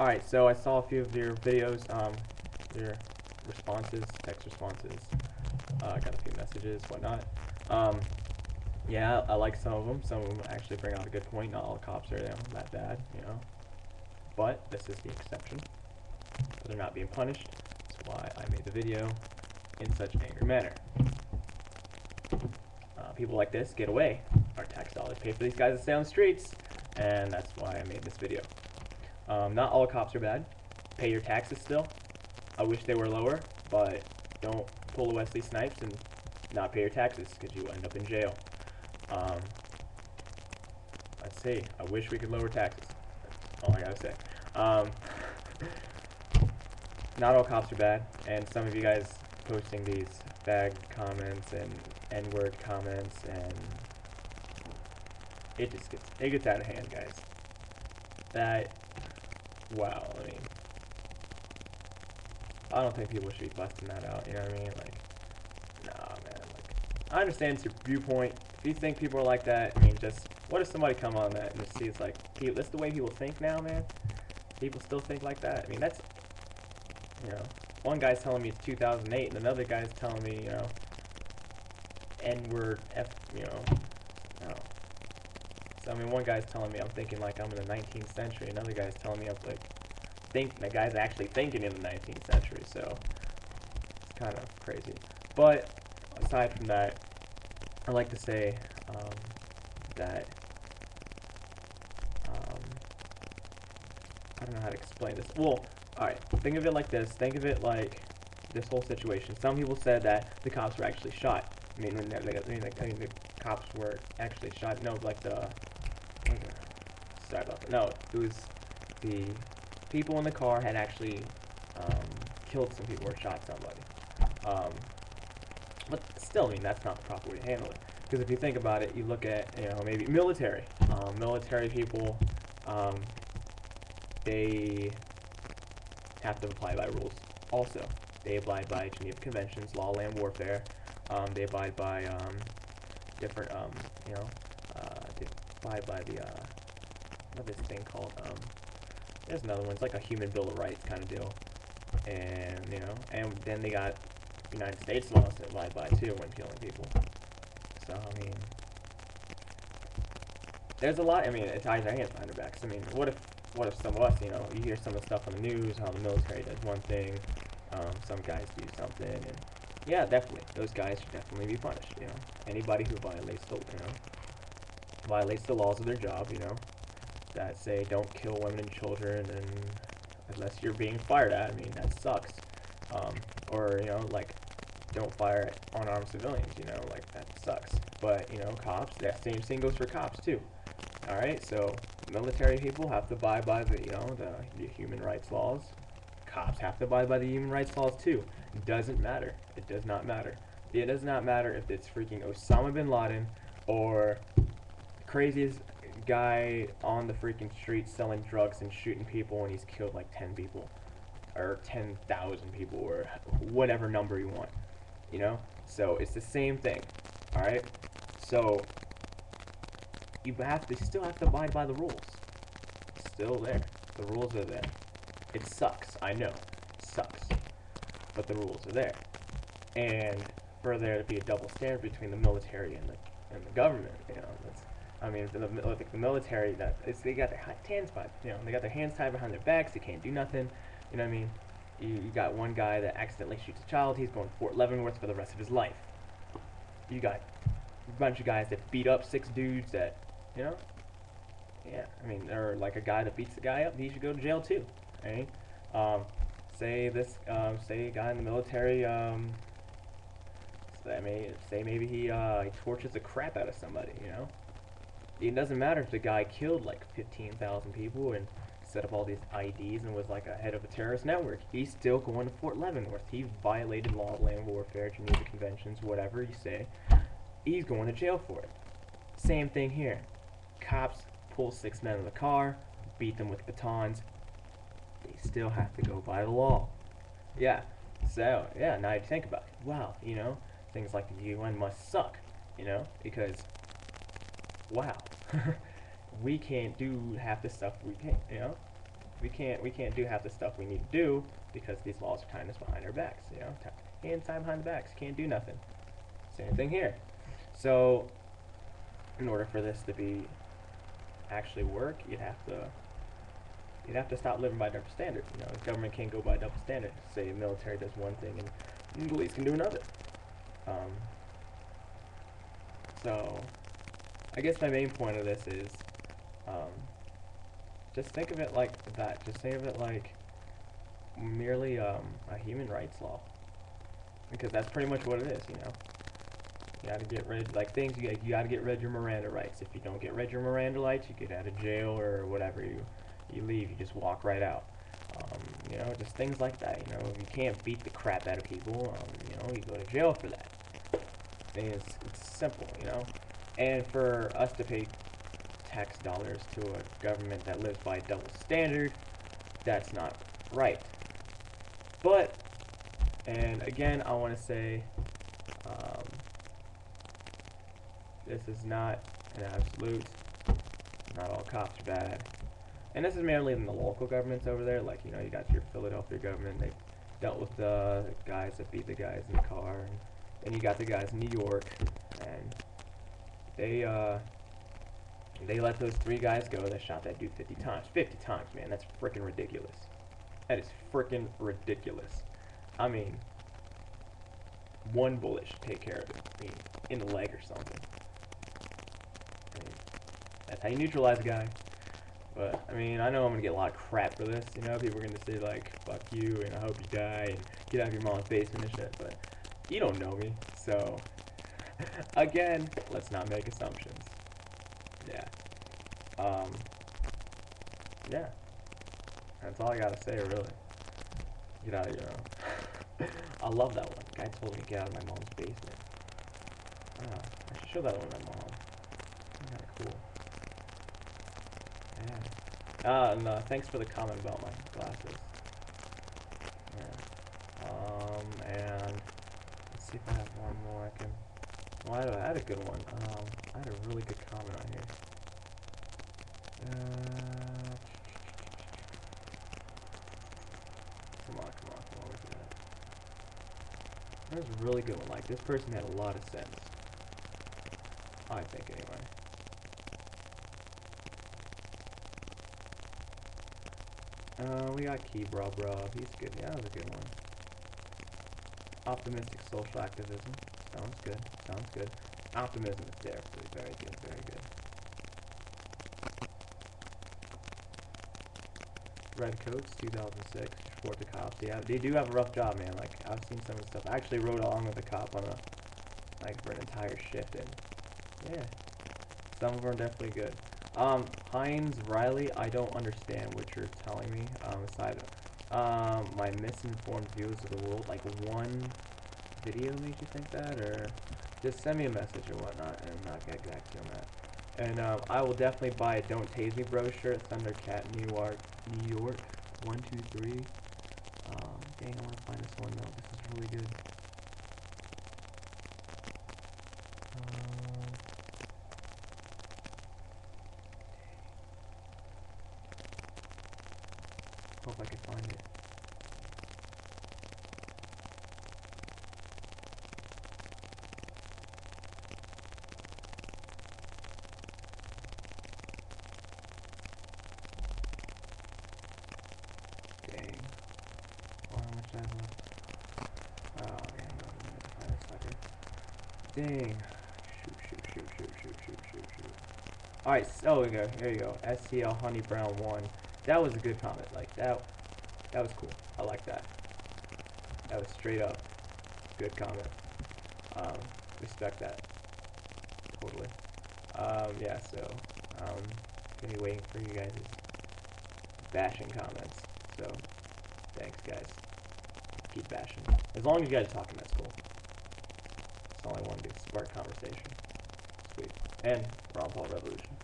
Alright, so I saw a few of your videos, your responses, text responses. I got a few messages, whatnot. Yeah, I like some of them. Some of them actually bring out a good point. Not all cops are, that bad, But this is the exception. They're not being punished. That's why I made the video in such an angry manner. People like this get away. Our tax dollars pay for these guys to stay on the streets, and that's why I made this video. Not all cops are bad. Pay your taxes still. I wish they were lower, but don't pull a Wesley Snipes and not pay your taxes because you end up in jail. Let's see. I wish we could lower taxes. That's all I gotta say. Not all cops are bad, and some of you guys posting these fag comments and N-word comments, and it gets out of hand, guys. Wow, I mean, I don't think people should be busting that out, you know what I mean? Like, nah, man, like, I understand it's your viewpoint. If you think people are like that, I mean, just, what if somebody come on that and just see it's like, that's the way people think now, man? People still think like that? I mean, that's, one guy's telling me it's 2008, and another guy's telling me, N-word, no. So, I mean, one guy's telling me I'm thinking like I'm in the 19th century, another guy's telling me I'm like, that guy's actually thinking in the 19th century, so it's kind of crazy. But aside from that, I like to say that I don't know how to explain this. Well, alright, think of it like this. Think of it like this whole situation. Some people said that the cops were actually shot. I mean, the cops were actually shot. No, like sorry about that. No, it was the people in the car had actually killed some people or shot somebody. But still, I mean, that's not the proper way to handle it. Because if you think about it, you look at, maybe military. Military people, they have to abide by rules. Also, they abide by Geneva Conventions, law, land, warfare. They abide by different, they abide by the, what is this thing called? There's another one. It's like a human bill of rights kind of deal. And, and then they got United States laws to abide by too when killing people. So, I mean, there's a lot. I mean, it ties our hands behind our backs. I mean, what if some of us, you hear some of the stuff on the news, how the military does one thing, some guys do something, and yeah, definitely, those guys should definitely be punished. Anybody who violates the laws of their job, that say don't kill women and children, and unless you're being fired at, I mean, that sucks. Or like, don't fire at unarmed civilians, like, that sucks. But, cops, that same thing goes for cops too. Alright, so military people have to abide by the, the human rights laws. Cops have to abide by the human rights laws too. It doesn't matter. It does not matter. It does not matter if it's freaking Osama bin Laden or the craziest guy on the freaking street selling drugs and shooting people, and he's killed like 10 people or 10,000 people or whatever number you want. So it's the same thing. All right, so you still have to abide by the rules. It's still there. The rules are there. It sucks, I know, it sucks, but the rules are there. And for there to be a double standard between the military and the government, I mean, the military, they got their hands tied, they got their hands tied behind their backs. They can't do nothing. You know what I mean? You got one guy that accidentally shoots a child. He's going to Fort Leavenworth for the rest of his life. You got a bunch of guys that beat up 6 dudes that, yeah, I mean, or like a guy that beats a guy up, he should go to jail too. Right? Say a guy in the military, say maybe he tortures the crap out of somebody. It doesn't matter if the guy killed like 15,000 people and set up all these IDs and was like a head of a terrorist network. He's still going to Fort Leavenworth. He violated law, land warfare, Geneva Conventions, whatever you say. He's going to jail for it. Same thing here. Cops pull 6 men in the car, beat them with batons. They still have to go by the law. Yeah. So, yeah, now you think about it. Wow, things like the UN must suck, because, wow. We can't do half the stuff we can, we can't do half the stuff we need to do because these laws are tying us behind our backs. You know, hands tied behind the backs. Can't do nothing. Same thing here. So, in order for this to be actually work, you'd have to stop living by double standards. You know, the government can't go by double standards. Say the military does one thing and the police can do another. So, I guess my main point of this is, just think of it like that. Just think of it like merely a human rights law, because that's pretty much what it is. You know, you gotta get rid like things. You gotta get rid of your Miranda rights. If you don't get rid of your Miranda rights, you get out of jail or whatever. You leave. You just walk right out. You know, just things like that. You know, you can't beat the crap out of people. You know, you go to jail for that. And it's simple. You know, and for us to pay tax dollars to a government that lives by a double standard, that's not right. But, and again, I want to say, this is not an absolute. Not all cops are bad. And this is mainly in the local governments over there. Like, you know, you got your Philadelphia government. They dealt with the guys that beat the guys in the car. And then you got the guys in New York. And they let those 3 guys go that shot that dude 50 times. 50 times, man. That's freaking ridiculous. That is freaking ridiculous. I mean, one bullet should take care of it. I mean, in the leg or something. I mean, that's how you neutralize a guy. But, I mean, I know I'm going to get a lot of crap for this. You know, people are going to say, like, fuck you, and I hope you die, and get out of your mom's basement and shit. But you don't know me. So, again, let's not make assumptions. Yeah. Yeah. That's all I gotta say, really. Get out of your own. I love that one. The guy told me to get out of my mom's basement. I should show that one to my mom. Kinda cool. Yeah. And thanks for the comment about my glasses. Yeah. And let's see if I have one more I can. Well, I had a good one. I had a really good comment on here. Come on, look at that. That was a really good one. Like, this person had a lot of sense. I think, anyway. We got Kebra Bro. He's good. Yeah, that was a good one. Optimistic social activism. Sounds good. Sounds good. Optimism is there. Very good. Very good. Red Coats, 2006. Support the cops. Yeah, they do have a rough job, man. Like, I've seen some of the stuff. I actually rode along with a cop on for an entire shift, and yeah, some of them are definitely good. Heinz Riley, I don't understand what you're telling me. Aside my misinformed views of the world, like one video made you think that, or just send me a message or whatnot, and I'll get back to you on that. And I will definitely buy a Don't Tase Me Bro shirt, Thundercat, New York, 123. Dang, I want to find this one though. This is really good. Hope I can find it. Dang. Oh, how much time left? Oh, man, I'm gonna find this sucker. Dang. Shoot. Alright, so here you go. SCL Honey Brown 1. That was a good comment. Like, that was cool. I like that. That was straight up good comment. Respect that. Totally. Yeah, so, gonna be waiting for you guys' bashing comments. So, thanks, guys. Keep bashing. As long as you guys are talking, that's cool. That's all I want to do. Spark conversation. Sweet. And Ron Paul Revolution.